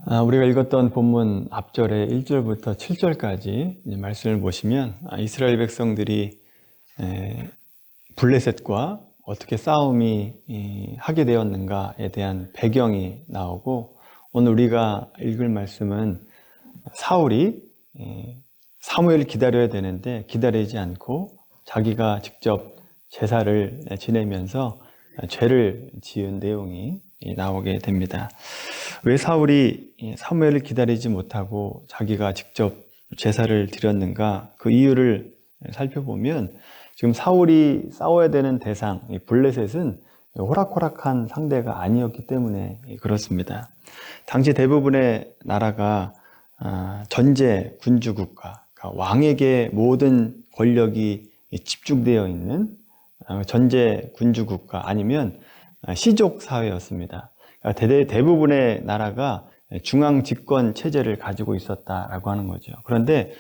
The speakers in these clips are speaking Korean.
우리가 읽었던 본문 앞절에 1절부터 7절까지 말씀을 보시면 이스라엘 백성들이 블레셋과 어떻게 싸움이 하게 되었는가에 대한 배경이 나오고, 오늘 우리가 읽을 말씀은 사울이 사무엘을 기다려야 되는데 기다리지 않고 자기가 직접 제사를 지내면서 죄를 지은 내용이 나오게 됩니다. 왜 사울이 사무엘을 기다리지 못하고 자기가 직접 제사를 드렸는가? 그 이유를 살펴보면 지금 사울이 싸워야 되는 대상, 블레셋은 호락호락한 상대가 아니었기 때문에 그렇습니다. 당시 대부분의 나라가 전제 군주국가, 그러니까 왕에게 모든 권력이 집중되어 있는 전제 군주국가 아니면 시족 사회였습니다. 대부분의 나라가 중앙 집권 체제를 가지고 있었다라고 하는 거죠. 그런데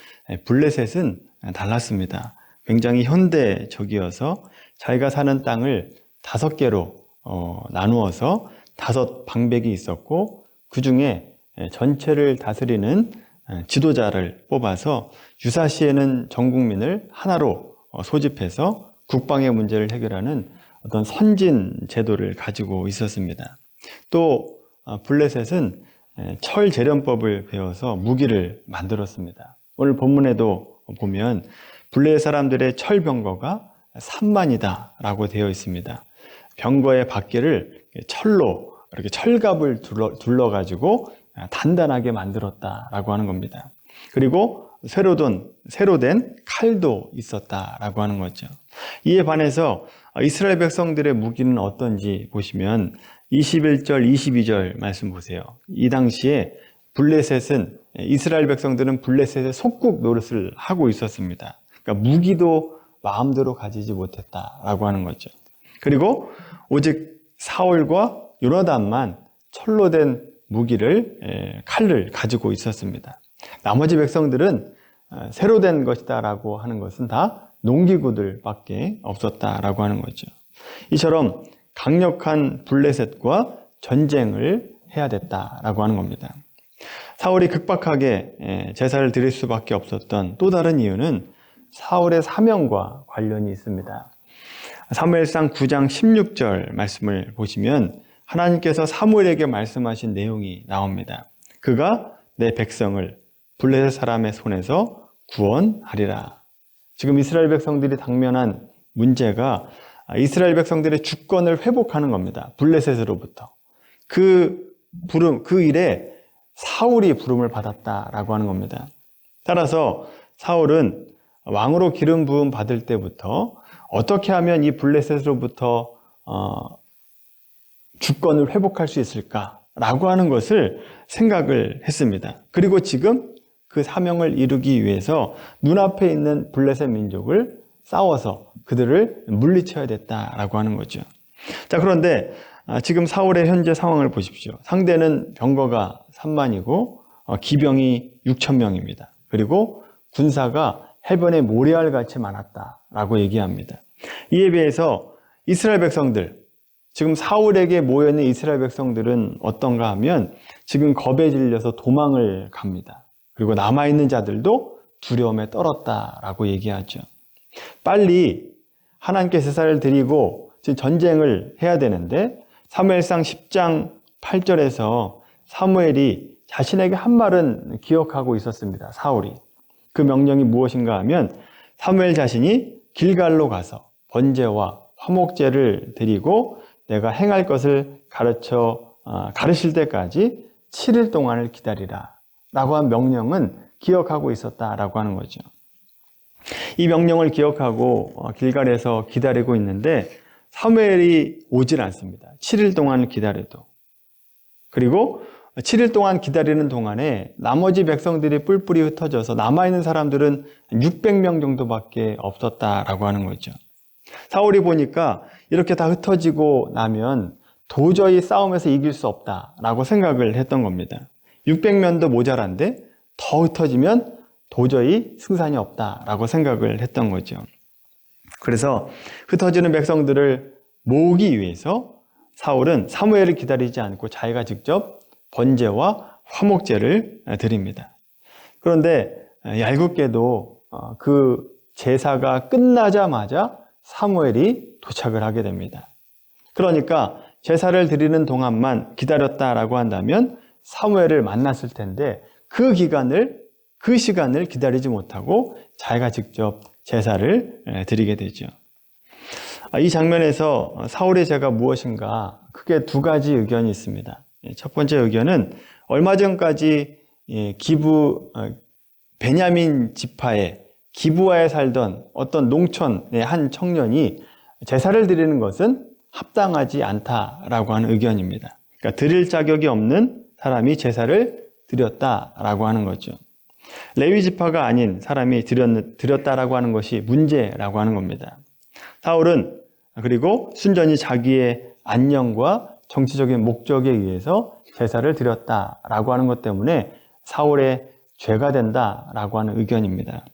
블레셋은 달랐습니다. 굉장히 현대적이어서 자기가 사는 땅을 5개로 나누어서 5 방백이 있었고, 그 중에 전체를 다스리는 지도자를 뽑아서 유사시에는 전 국민을 하나로 소집해서 국방의 문제를 해결하는 어떤 선진 제도를 가지고 있었습니다. 또 블레셋은 철 재련법을 배워서 무기를 만들었습니다. 오늘 본문에도 보면 블레셋 사람들의 철 병거가 3만이다 라고 되어 있습니다. 병거의 바퀴를 철로 이렇게 철갑을 둘러가지고 단단하게 만들었다라고 하는 겁니다. 그리고 새로 된 칼도 있었다라고 하는 거죠. 이에 반해서 이스라엘 백성들의 무기는 어떤지 보시면 21절, 22절 말씀 보세요. 이 당시에 이스라엘 백성들은 블레셋의 속국 노릇을 하고 있었습니다. 그러니까 무기도 마음대로 가지지 못했다라고 하는 거죠. 그리고 오직 사울과 요나단만 철로 된 칼을 가지고 있었습니다. 나머지 백성들은 새로 된 것이다라고 하는 것은 다 농기구들밖에 없었다라고 하는 거죠. 이처럼 강력한 블레셋과 전쟁을 해야 됐다라고 하는 겁니다. 사울이 급박하게 제사를 드릴 수밖에 없었던 또 다른 이유는 사울의 사명과 관련이 있습니다. 사무엘상 9장 16절 말씀을 보시면 하나님께서 사무엘에게 말씀하신 내용이 나옵니다. 그가 내 백성을 블레셋 사람의 손에서 구원하리라. 지금 이스라엘 백성들이 당면한 문제가 이스라엘 백성들의 주권을 회복하는 겁니다. 블레셋으로부터. 그 일에 사울이 부름을 받았다라고 하는 겁니다. 따라서 사울은 왕으로 기름 부음 받을 때부터 어떻게 하면 이 블레셋으로부터 주권을 회복할 수 있을까라고 하는 것을 생각을 했습니다. 그리고 지금 그 사명을 이루기 위해서 눈앞에 있는 블레셋 민족을 싸워서 그들을 물리쳐야 됐다라고 하는 거죠. 자, 그런데 지금 사울의 현재 상황을 보십시오. 상대는 병거가 3만이고 기병이 6천 명입니다. 그리고 군사가 해변에 모래알같이 많았다라고 얘기합니다. 이에 비해서 이스라엘 백성들, 지금 사울에게 모여있는 이스라엘 백성들은 어떤가 하면 지금 겁에 질려서 도망을 갑니다. 그리고 남아있는 자들도 두려움에 떨었다라고 얘기하죠. 빨리 하나님께 제사를 드리고 지금 전쟁을 해야 되는데, 사무엘상 10장 8절에서 사무엘이 자신에게 한 말은 기억하고 있었습니다. 사울이. 그 명령이 무엇인가 하면 사무엘 자신이 길갈로 가서 번제와 화목제를 드리고 내가 행할 것을 가르칠 때까지 7일 동안을 기다리라 라고 한 명령은 기억하고 있었다라고 하는 거죠. 이 명령을 기억하고 길갈에서 기다리고 있는데 사무엘이 오질 않습니다. 7일 동안 기다려도. 그리고 7일 동안 기다리는 동안에 나머지 백성들이 뿔뿔이 흩어져서 남아있는 사람들은 600명 정도밖에 없었다라고 하는 거죠. 사울이 보니까 이렇게 다 흩어지고 나면 도저히 싸움에서 이길 수 없다라고 생각을 했던 겁니다. 600명도 모자란데 더 흩어지면 도저히 승산이 없다라고 생각을 했던 거죠. 그래서 흩어지는 백성들을 모으기 위해서 사울은 사무엘을 기다리지 않고 자기가 직접 번제와 화목제를 드립니다. 그런데 얄궂게도 그 제사가 끝나자마자 사무엘이 도착을 하게 됩니다. 그러니까 제사를 드리는 동안만 기다렸다라고 한다면 사무엘을 만났을 텐데 그 시간을 기다리지 못하고 자기가 직접 제사를 드리게 되죠. 이 장면에서 사울의 죄가 무엇인가 크게 두 가지 의견이 있습니다. 첫 번째 의견은 얼마 전까지 베냐민 지파의 기브아에 살던 어떤 농촌의 한 청년이 제사를 드리는 것은 합당하지 않다라고 하는 의견입니다. 그러니까 드릴 자격이 없는 사람이 제사를 드렸다라고 하는 거죠. 레위 지파가 아닌 사람이 드렸다라고 하는 것이 문제라고 하는 겁니다. 사울은 그리고 순전히 자기의 안녕과 정치적인 목적에 의해서 제사를 드렸다라고 하는 것 때문에 사울의 죄가 된다라고 하는 의견입니다.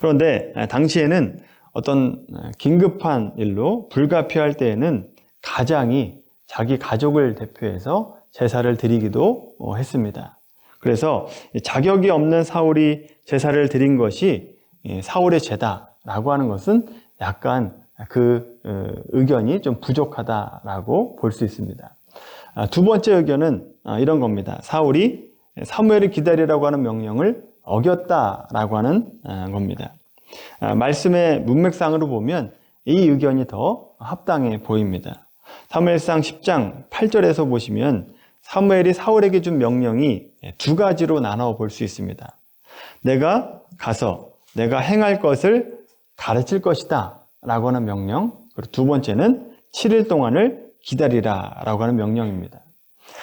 그런데 당시에는 어떤 긴급한 일로 불가피할 때에는 가장이 자기 가족을 대표해서 제사를 드리기도 했습니다. 그래서 자격이 없는 사울이 제사를 드린 것이 사울의 죄다라고 하는 것은 약간 그 의견이 좀 부족하다라고 볼 수 있습니다. 두 번째 의견은 이런 겁니다. 사울이 사무엘을 기다리라고 하는 명령을 어겼다라고 하는 겁니다. 말씀의 문맥상으로 보면 이 의견이 더 합당해 보입니다. 사무엘상 10장 8절에서 보시면 사무엘이 사울에게 준 명령이 두 가지로 나눠 볼 수 있습니다. 내가 가서 내가 행할 것을 가르칠 것이다 라고 하는 명령, 그리고 두 번째는 7일 동안을 기다리라 라고 하는 명령입니다.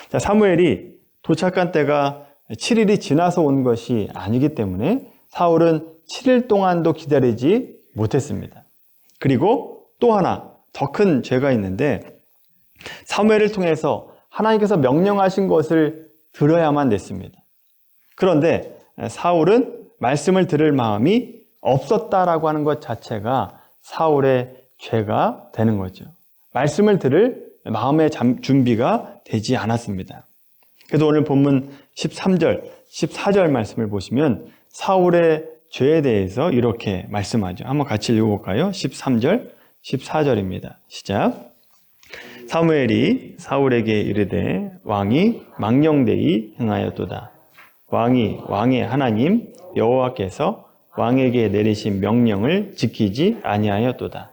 자, 사무엘이 도착한 때가 7일이 지나서 온 것이 아니기 때문에 사울은 7일 동안도 기다리지 못했습니다. 그리고 또 하나 더 큰 죄가 있는데 사무엘을 통해서 하나님께서 명령하신 것을 들어야만 됐습니다. 그런데 사울은 말씀을 들을 마음이 없었다라고 하는 것 자체가 사울의 죄가 되는 거죠. 말씀을 들을 마음의 준비가 되지 않았습니다. 그래서 오늘 본문 13절, 14절 말씀을 보시면 사울의 죄에 대해서 이렇게 말씀하죠. 한번 같이 읽어볼까요? 13절, 14절입니다. 시작. 사무엘이 사울에게 이르되 왕이 망령되이 행하였도다. 왕이 왕의 하나님 여호와께서 왕에게 내리신 명령을 지키지 아니하였도다.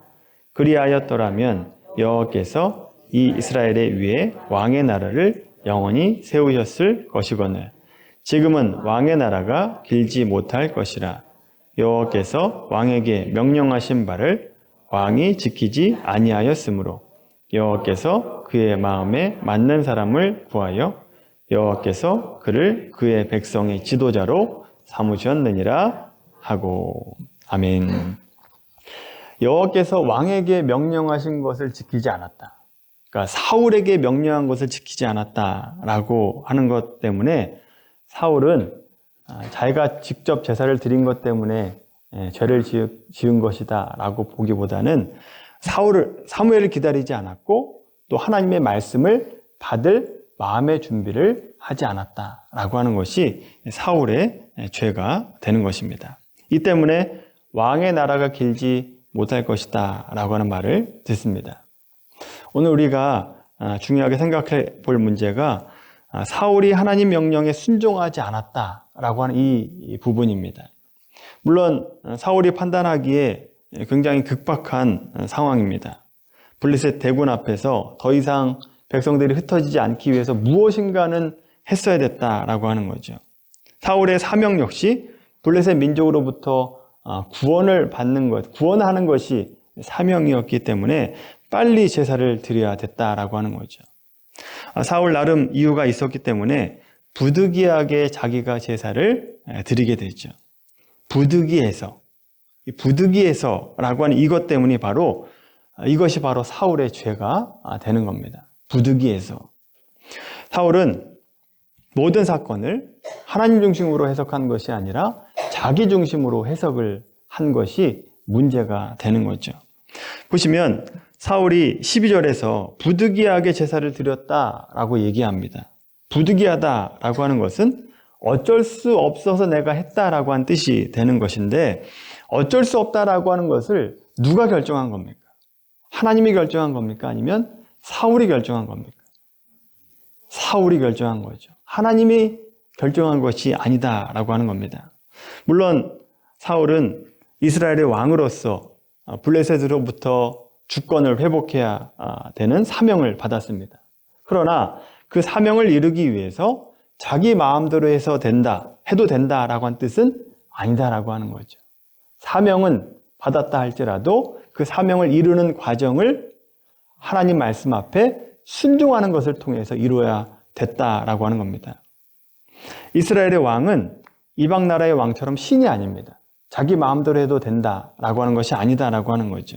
그리하였더라면 여호와께서 이 이스라엘의 위에 왕의 나라를 영원히 세우셨을 것이거늘 지금은 왕의 나라가 길지 못할 것이라. 여호와께서 왕에게 명령하신 바를 왕이 지키지 아니하였으므로 여호와께서 그의 마음에 맞는 사람을 구하여 여호와께서 그를 그의 백성의 지도자로 삼으셨느니라 하고. 아멘. 여호와께서 왕에게 명령하신 것을 지키지 않았다. 그러니까 사울에게 명령한 것을 지키지 않았다라고 하는 것 때문에 사울은 자기가 직접 제사를 드린 것 때문에 죄를 지은 것이다 라고 보기보다는 사무엘을 기다리지 않았고 또 하나님의 말씀을 받을 마음의 준비를 하지 않았다라고 하는 것이 사울의 죄가 되는 것입니다. 이 때문에 왕의 나라가 길지 못할 것이다 라고 하는 말을 듣습니다. 오늘 우리가 중요하게 생각해 볼 문제가 사울이 하나님 명령에 순종하지 않았다라고 하는 이 부분입니다. 물론 사울이 판단하기에 굉장히 급박한 상황입니다. 블레셋 대군 앞에서 더 이상 백성들이 흩어지지 않기 위해서 무엇인가는 했어야 됐다라고 하는 거죠. 사울의 사명 역시 블레셋 민족으로부터 구원을 받는 것, 구원하는 것이 사명이었기 때문에 빨리 제사를 드려야 됐다라고 하는 거죠. 사울 나름 이유가 있었기 때문에 부득이하게 자기가 제사를 드리게 되죠. 부득이해서라고 하는 이것 때문이 이것이 바로 사울의 죄가 되는 겁니다. 부득이해서. 사울은 모든 사건을 하나님 중심으로 해석한 것이 아니라 자기 중심으로 해석을 한 것이 문제가 되는 거죠. 보시면 사울이 12절에서 부득이하게 제사를 드렸다라고 얘기합니다. 부득이하다라고 하는 것은 어쩔 수 없어서 내가 했다라고 한 뜻이 되는 것인데, 어쩔 수 없다라고 하는 것을 누가 결정한 겁니까? 하나님이 결정한 겁니까? 아니면 사울이 결정한 겁니까? 사울이 결정한 거죠. 하나님이 결정한 것이 아니다라고 하는 겁니다. 물론 사울은 이스라엘의 왕으로서 블레셋으로부터 주권을 회복해야 되는 사명을 받았습니다. 그러나 그 사명을 이루기 위해서 자기 마음대로 해도 된다라고 한 뜻은 아니다라고 하는 거죠. 사명은 받았다 할지라도 그 사명을 이루는 과정을 하나님 말씀 앞에 순종하는 것을 통해서 이루어야 됐다라고 하는 겁니다. 이스라엘의 왕은 이방 나라의 왕처럼 신이 아닙니다. 자기 마음대로 해도 된다라고 하는 것이 아니다라고 하는 거죠.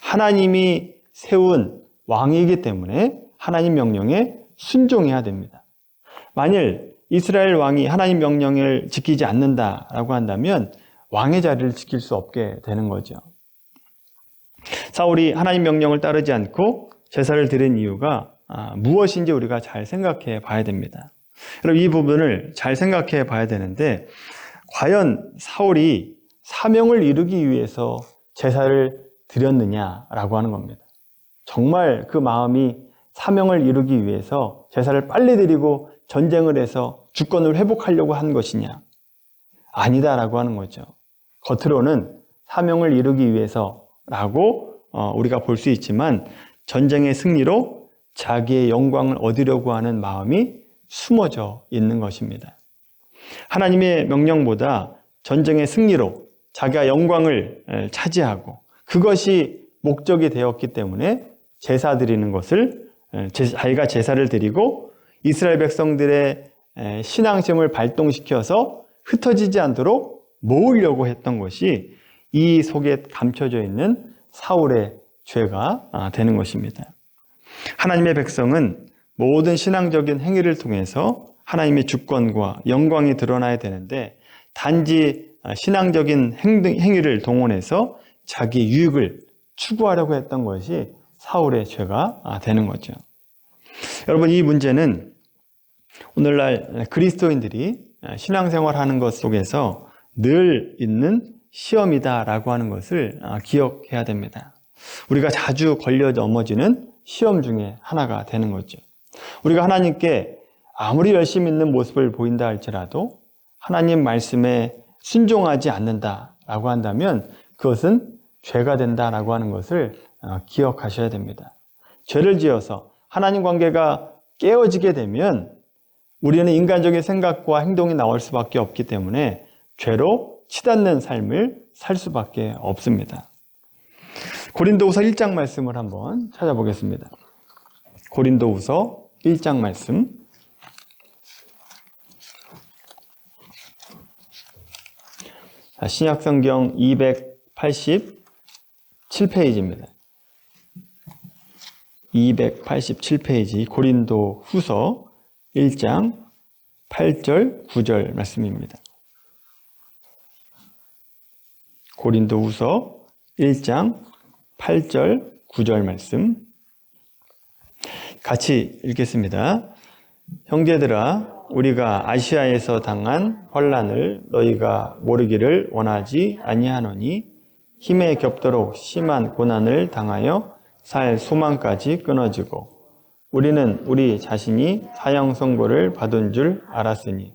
하나님이 세운 왕이기 때문에 하나님 명령에 순종해야 됩니다. 만일 이스라엘 왕이 하나님 명령을 지키지 않는다라고 한다면 왕의 자리를 지킬 수 없게 되는 거죠. 사울이 하나님 명령을 따르지 않고 제사를 드린 이유가 무엇인지 우리가 잘 생각해 봐야 됩니다. 여러분, 이 부분을 잘 생각해 봐야 되는데, 과연 사울이 사명을 이루기 위해서 제사를 드렸느냐라고 하는 겁니다. 정말 그 마음이 사명을 이루기 위해서 제사를 빨리 드리고 전쟁을 해서 주권을 회복하려고 한 것이냐? 아니다라고 하는 거죠. 겉으로는 사명을 이루기 위해서라고 우리가 볼 수 있지만, 전쟁의 승리로 자기의 영광을 얻으려고 하는 마음이 숨어져 있는 것입니다. 하나님의 명령보다 전쟁의 승리로 자기가 영광을 차지하고 그것이 목적이 되었기 때문에 제사 드리는 것을, 자기가 제사를 드리고 이스라엘 백성들의 신앙심을 발동시켜서 흩어지지 않도록 모으려고 했던 것이 이 속에 감춰져 있는 사울의 죄가 되는 것입니다. 하나님의 백성은 모든 신앙적인 행위를 통해서 하나님의 주권과 영광이 드러나야 되는데, 단지 신앙적인 행위를 동원해서 자기 유익을 추구하려고 했던 것이 사울의 죄가 되는 거죠. 여러분, 이 문제는 오늘날 그리스도인들이 신앙생활하는 것 속에서 늘 있는 시험이다라고 하는 것을 기억해야 됩니다. 우리가 자주 걸려 넘어지는 시험 중에 하나가 되는 거죠. 우리가 하나님께 아무리 열심히 있는 모습을 보인다 할지라도 하나님 말씀에 순종하지 않는다라고 한다면 그것은 죄가 된다라고 하는 것을 기억하셔야 됩니다. 죄를 지어서 하나님 관계가 깨어지게 되면 우리는 인간적인 생각과 행동이 나올 수밖에 없기 때문에 죄로 치닫는 삶을 살 수밖에 없습니다. 고린도후서 1장 말씀을 한번 찾아보겠습니다. 고린도후서 1장 말씀. 신약성경 287페이지입니다. 287페이지 고린도후서 1장 8절 9절 말씀입니다. 고린도후서 1장 8절 9절 말씀 같이 읽겠습니다. 형제들아, 우리가 아시아에서 당한 환난을 너희가 모르기를 원하지 아니하노니 힘에 겹도록 심한 고난을 당하여 살 소망까지 끊어지고 우리는 우리 자신이 사형 선고를 받은 줄 알았으니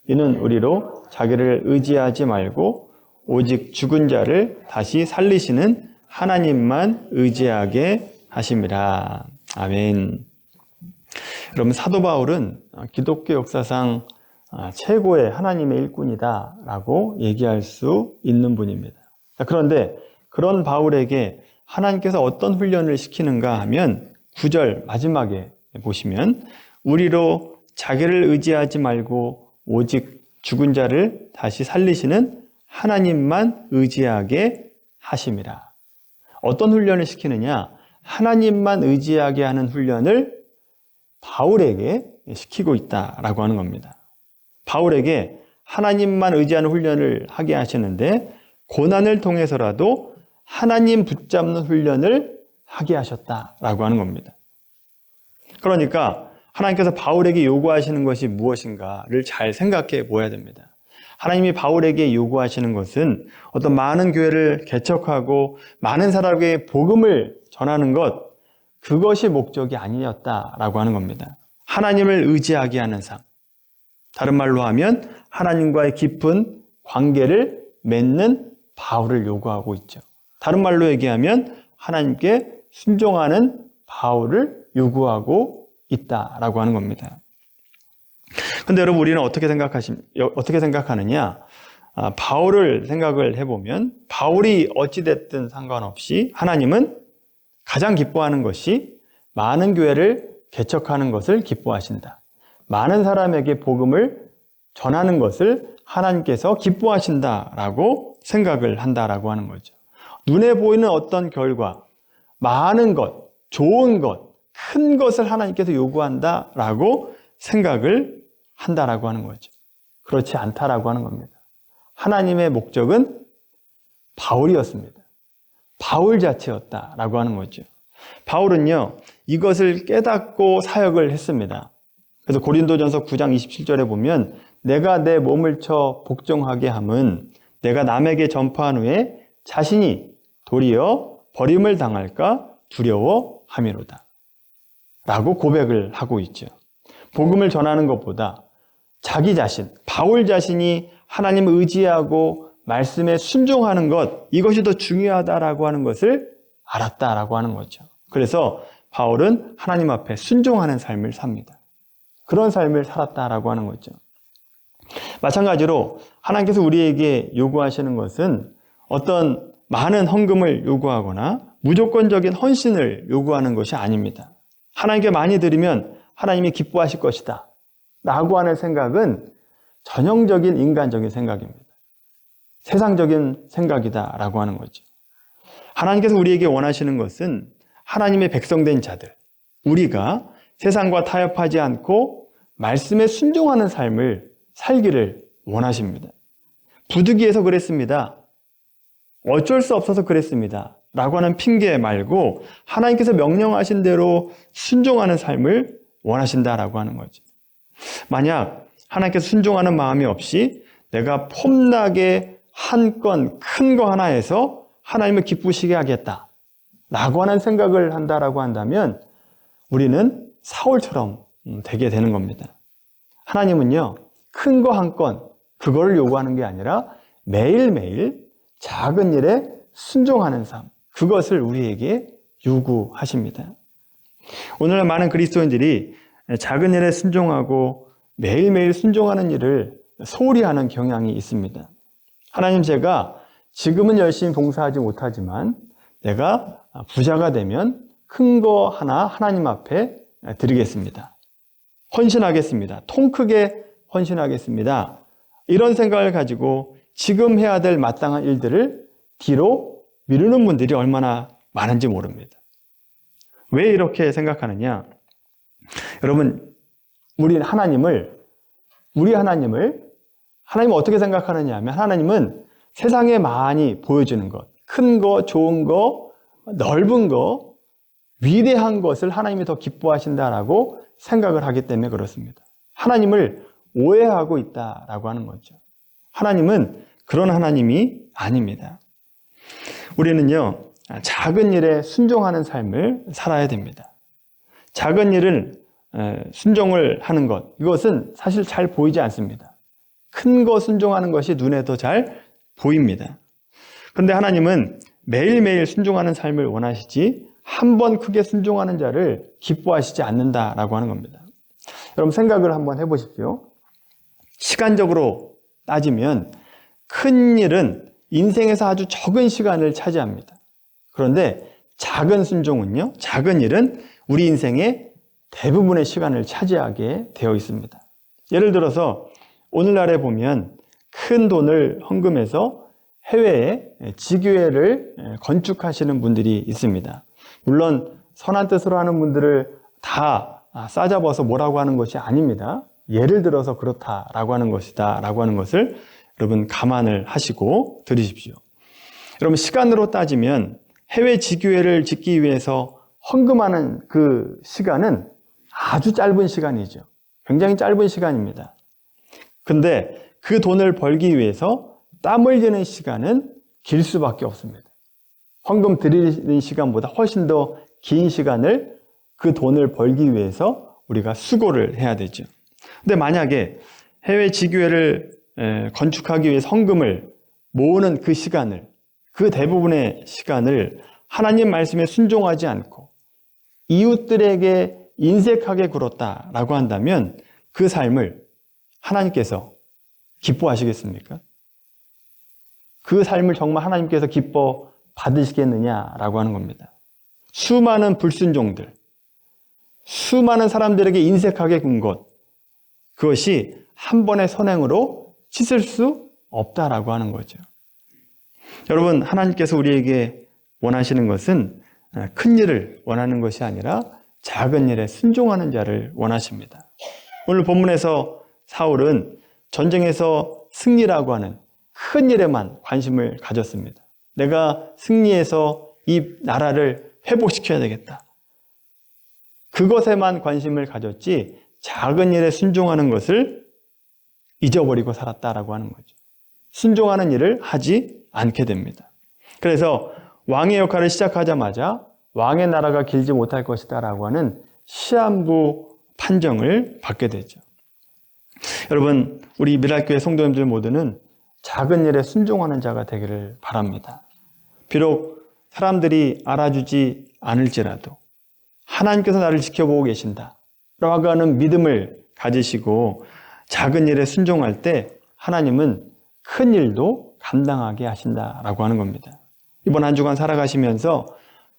이는 우리로 자기를 의지하지 말고 오직 죽은 자를 다시 살리시는 하나님만 의지하게 하심이라. 아멘. 여러분, 사도 바울은 기독교 역사상 최고의 하나님의 일꾼이다라고 얘기할 수 있는 분입니다. 그런데 그런 바울에게 하나님께서 어떤 훈련을 시키는가 하면 9절 마지막에 보시면 우리로 자기를 의지하지 말고 오직 죽은 자를 다시 살리시는 하나님만 의지하게 하심이라. 어떤 훈련을 시키느냐? 하나님만 의지하게 하는 훈련을 바울에게 시키고 있다라고 하는 겁니다. 바울에게 하나님만 의지하는 훈련을 하게 하시는데 고난을 통해서라도 하나님 붙잡는 훈련을 하게 하셨다라고 하는 겁니다. 그러니까 하나님께서 바울에게 요구하시는 것이 무엇인가를 잘 생각해 보아야 됩니다. 하나님이 바울에게 요구하시는 것은 어떤 많은 교회를 개척하고 많은 사람에게 복음을 전하는 것, 그것이 목적이 아니었다라고 하는 겁니다. 하나님을 의지하게 하는 삶, 다른 말로 하면 하나님과의 깊은 관계를 맺는 바울을 요구하고 있죠. 다른 말로 얘기하면 하나님께 순종하는 바울을 요구하고 있다라고 하는 겁니다. 근데 여러분, 우리는 어떻게 생각하느냐? 바울을 생각을 해보면 바울이 어찌됐든 상관없이 하나님은 가장 기뻐하는 것이 많은 교회를 개척하는 것을 기뻐하신다. 많은 사람에게 복음을 전하는 것을 하나님께서 기뻐하신다라고 생각을 한다라고 하는 거죠. 눈에 보이는 어떤 결과, 많은 것, 좋은 것, 큰 것을 하나님께서 요구한다라고 생각을 한다라고 하는 거죠. 그렇지 않다라고 하는 겁니다. 하나님의 목적은 바울이었습니다. 바울 자체였다라고 하는 거죠. 바울은요, 이것을 깨닫고 사역을 했습니다. 그래서 고린도전서 9장 27절에 보면 내가 내 몸을 쳐 복종하게 함은 내가 남에게 전파한 후에 자신이 도리어 버림을 당할까 두려워함이로다 라고 고백을 하고 있죠. 복음을 전하는 것보다 자기 자신, 바울 자신이 하나님을 의지하고 말씀에 순종하는 것, 이것이 더 중요하다라고 하는 것을 알았다라고 하는 거죠. 그래서 바울은 하나님 앞에 순종하는 삶을 삽니다. 그런 삶을 살았다라고 하는 거죠. 마찬가지로 하나님께서 우리에게 요구하시는 것은 어떤 많은 헌금을 요구하거나 무조건적인 헌신을 요구하는 것이 아닙니다. 하나님께 많이 드리면 하나님이 기뻐하실 것이다 라고 하는 생각은 전형적인 인간적인 생각입니다. 세상적인 생각이다 라고 하는 거죠. 하나님께서 우리에게 원하시는 것은 하나님의 백성된 자들, 우리가 세상과 타협하지 않고 말씀에 순종하는 삶을 살기를 원하십니다. 부득이해서 그랬습니다. 어쩔 수 없어서 그랬습니다 라고 하는 핑계 말고 하나님께서 명령하신 대로 순종하는 삶을 원하신다라고 하는 거죠. 만약 하나님께서 순종하는 마음이 없이 내가 폼나게 한 건 큰 거 하나 해서 하나님을 기쁘시게 하겠다 라고 하는 생각을 한다라고 한다면 우리는 사울처럼 되게 되는 겁니다. 하나님은요, 큰 거 한 건 그거를 요구하는 게 아니라 매일매일 작은 일에 순종하는 삶, 그것을 우리에게 요구하십니다. 오늘날 많은 그리스도인들이 작은 일에 순종하고 매일매일 순종하는 일을 소홀히 하는 경향이 있습니다. 하나님, 제가 지금은 열심히 봉사하지 못하지만 내가 부자가 되면 큰 거 하나 하나님 앞에 드리겠습니다. 헌신하겠습니다. 통 크게 헌신하겠습니다. 이런 생각을 가지고 지금 해야 될 마땅한 일들을 뒤로 미루는 분들이 얼마나 많은지 모릅니다. 왜 이렇게 생각하느냐? 여러분, 우리 하나님은 어떻게 생각하느냐 하면 하나님은 세상에 많이 보여주는 것, 큰 거, 좋은 거, 넓은 거, 위대한 것을 하나님이 더 기뻐하신다라고 생각을 하기 때문에 그렇습니다. 하나님을 오해하고 있다라고 하는 거죠. 하나님은 그런 하나님이 아닙니다. 우리는요, 작은 일에 순종하는 삶을 살아야 됩니다. 작은 일을 순종을 하는 것, 이것은 사실 잘 보이지 않습니다. 큰 거 순종하는 것이 눈에 더 잘 보입니다. 그런데 하나님은 매일매일 순종하는 삶을 원하시지 한 번 크게 순종하는 자를 기뻐하시지 않는다라고 하는 겁니다. 여러분, 생각을 한번 해보십시오. 시간적으로 따지면 큰 일은 인생에서 아주 적은 시간을 차지합니다. 그런데 작은 순종은요, 작은 일은 우리 인생의 대부분의 시간을 차지하게 되어 있습니다. 예를 들어서 오늘날에 보면 큰 돈을 헌금해서 해외에 지교회를 건축하시는 분들이 있습니다. 물론 선한 뜻으로 하는 분들을 다 싸잡아서 뭐라고 하는 것이 아닙니다. 예를 들어서 그렇다라고 하는 것이다 라고 하는 것을 여러분 감안을 하시고 들으십시오. 여러분, 시간으로 따지면 해외 지교회를 짓기 위해서 헌금하는 그 시간은 아주 짧은 시간이죠. 굉장히 짧은 시간입니다. 근데 그 돈을 벌기 위해서 땀 흘리는 시간은 길 수밖에 없습니다. 헌금 드리는 시간보다 훨씬 더 긴 시간을 그 돈을 벌기 위해서 우리가 수고를 해야 되죠. 근데 만약에 해외 지교회를 건축하기 위해서 헌금을 모으는 그 시간을, 그 대부분의 시간을 하나님 말씀에 순종하지 않고 이웃들에게 인색하게 굴었다라고 한다면 그 삶을 하나님께서 기뻐하시겠습니까? 그 삶을 정말 하나님께서 기뻐 받으시겠느냐라고 하는 겁니다. 수많은 불순종들, 수많은 사람들에게 인색하게 군 것, 그것이 한 번의 선행으로 씻을 수 없다라고 하는 거죠. 여러분, 하나님께서 우리에게 원하시는 것은 큰 일을 원하는 것이 아니라 작은 일에 순종하는 자를 원하십니다. 오늘 본문에서 사울은 전쟁에서 승리라고 하는 큰 일에만 관심을 가졌습니다. 내가 승리해서 이 나라를 회복시켜야 되겠다. 그것에만 관심을 가졌지 작은 일에 순종하는 것을 잊어버리고 살았다라고 하는 거죠. 순종하는 일을 하지 않게 됩니다. 그래서 왕의 역할을 시작하자마자 왕의 나라가 길지 못할 것이다 라고 하는 시한부 판정을 받게 되죠. 여러분, 우리 미랄교회 성도님들 모두는 작은 일에 순종하는 자가 되기를 바랍니다. 비록 사람들이 알아주지 않을지라도 하나님께서 나를 지켜보고 계신다 라고 하는 믿음을 가지시고 작은 일에 순종할 때 하나님은 큰 일도 감당하게 하신다라고 하는 겁니다. 이번 한 주간 살아가시면서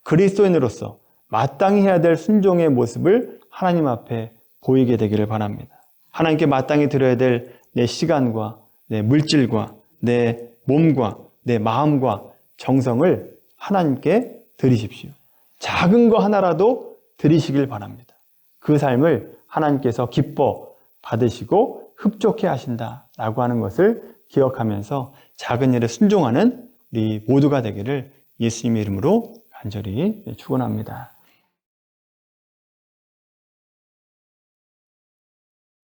그리스도인으로서 마땅히 해야 될 순종의 모습을 하나님 앞에 보이게 되기를 바랍니다. 하나님께 마땅히 드려야 될 내 시간과 내 물질과 내 몸과 내 마음과 정성을 하나님께 드리십시오. 작은 거 하나라도 드리시길 바랍니다. 그 삶을 하나님께서 기뻐 받으시고 흡족해 하신다라고 하는 것을 기억하면서 작은 일에 순종하는 우리 모두가 되기를 예수님의 이름으로 간절히 축원합니다.